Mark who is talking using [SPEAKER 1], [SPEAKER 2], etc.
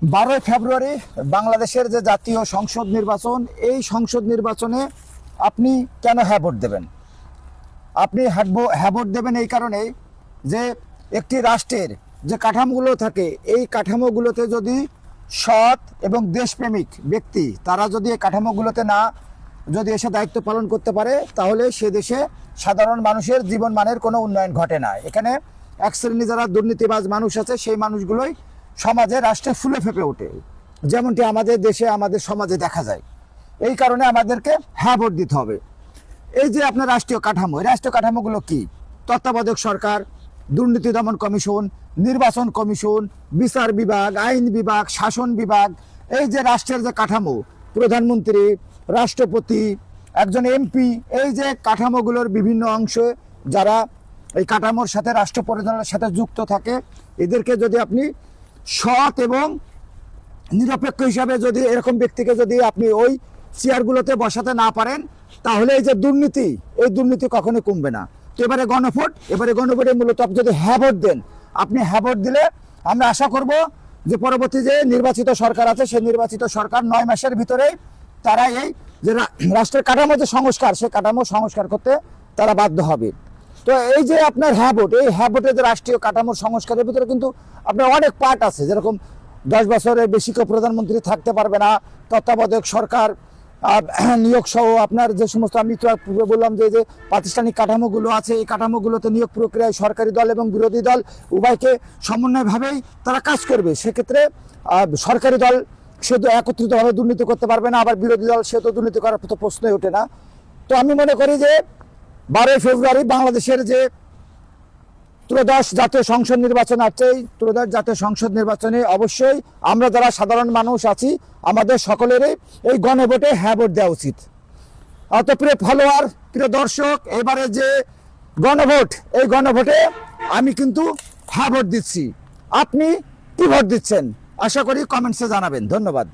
[SPEAKER 1] 12 ফেব্রুয়ারি বাংলাদেশের যে জাতীয় সংসদ নির্বাচন, এই সংসদ নির্বাচনে আপনি কেন হ্যাঁ ভোট দেবেন? আপনি হ্যাঁ ভোট দেবেন এই কারণে যে একটি রাষ্ট্রের যে কাঠামোগুলো থাকে, এই কাঠামোগুলোতে যদি সৎ এবং দেশপ্রেমিক ব্যক্তি তারা যদি এই কাঠামোগুলোতে যদি এসে দায়িত্ব পালন করতে পারে, তাহলে সে দেশে সাধারণ মানুষের জীবন মানের কোনো উন্নয়ন ঘটে না। এখানে এক শ্রেণী যারা দুর্নীতিবাজ মানুষ আছে, সেই মানুষগুলোই সমাজে রাষ্ট্রে ফুলে ফেঁপে ওঠে, যেমনটি আমাদের দেশে আমাদের সমাজে দেখা যায়। এই কারণে আমাদেরকে হ্যাঁ ভোট দিতে হবে। এই যে আপনার রাষ্ট্রীয় কাঠামো, এই রাষ্ট্রীয় কাঠামোগুলো কি? তত্ত্বাবধায়ক সরকার, দুর্নীতি দমন কমিশন, নির্বাচন কমিশন, বিচার বিভাগ, আইন বিভাগ, শাসন বিভাগ, এই যে রাষ্ট্রের যে কাঠামো, প্রধানমন্ত্রী, রাষ্ট্রপতি, একজন এমপি, এই যে কাঠামোগুলোর বিভিন্ন অংশে যারা এই কাঠামোর সাথে রাষ্ট্র পরিচালনার সাথে যুক্ত থাকে, এদেরকে যদি আপনি সৎ এবং নিরপেক্ষ হিসাবে যদি এরকম ব্যক্তিকে যদি আপনি ওই চেয়ারগুলোতে বসাতে না পারেন, তাহলে এই যে দুর্নীতি, এই দুর্নীতি কখনোই কমবে না। তো এবারে গণভোটে মূলত আপনি যদি হ্যাঁ ভোট দেন, আপনি হ্যাঁ ভোট দিলে আমরা আশা করব যে পরবর্তী যে নির্বাচিত সরকার আছে, সেই নির্বাচিত সরকার 9 মাসের ভিতরে তারা এই যে রাষ্ট্রের কাঠামো যে সংস্কার, সেই কাঠামো সংস্কার করতে তারা বাধ্য হবে। তো এই যে আপনার হ্যাঁ ভোট, এই হ্যাঁ ভোটের যে রাষ্ট্রীয় কাঠামোর সংস্কারের ভিতরে কিন্তু আপনার অনেক পার্ট আছে, যেরকম 10 বছরের বেশি কেউ প্রধানমন্ত্রী থাকতে পারবে না, তত্ত্বাবধায়ক সরকার নিয়োগ সহ আপনার যে সমস্ত, আমি তো পূর্বে বললাম যে প্রাতিষ্ঠানিক কাঠামোগুলো আছে, এই কাঠামোগুলোতে নিয়োগ প্রক্রিয়ায় সরকারি দল এবং বিরোধী দল উভয়কে সমন্বয়ভাবেই তারা কাজ করবে। সেক্ষেত্রে সরকারি দল সে তো একত্রিতভাবে দুর্নীতি করতে পারবে না, আবার বিরোধী দল সে তো দুর্নীতি করার তো প্রশ্নই ওঠে না। তো আমি মনে করি যে 12 ফেব্রুয়ারি বাংলাদেশের যে ত্রয়োদশ জাতীয় সংসদ নির্বাচন আছে, ত্রয়োদশ জাতীয় সংসদ নির্বাচনে অবশ্যই আমরা যারা সাধারণ মানুষ আছি, আমাদের সকলেরই এই গণভোটে হ্যাঁ ভোট দেওয়া উচিত। তো প্রিয় ফলোয়ার, প্রিয় দর্শক, এবারে যে গণভোট, এই গণভোটে আমি কিন্তু হ্যাঁ ভোট দিচ্ছি। আপনি কি ভোট দিচ্ছেন? আশা করি কমেন্টসে জানাবেন। ধন্যবাদ।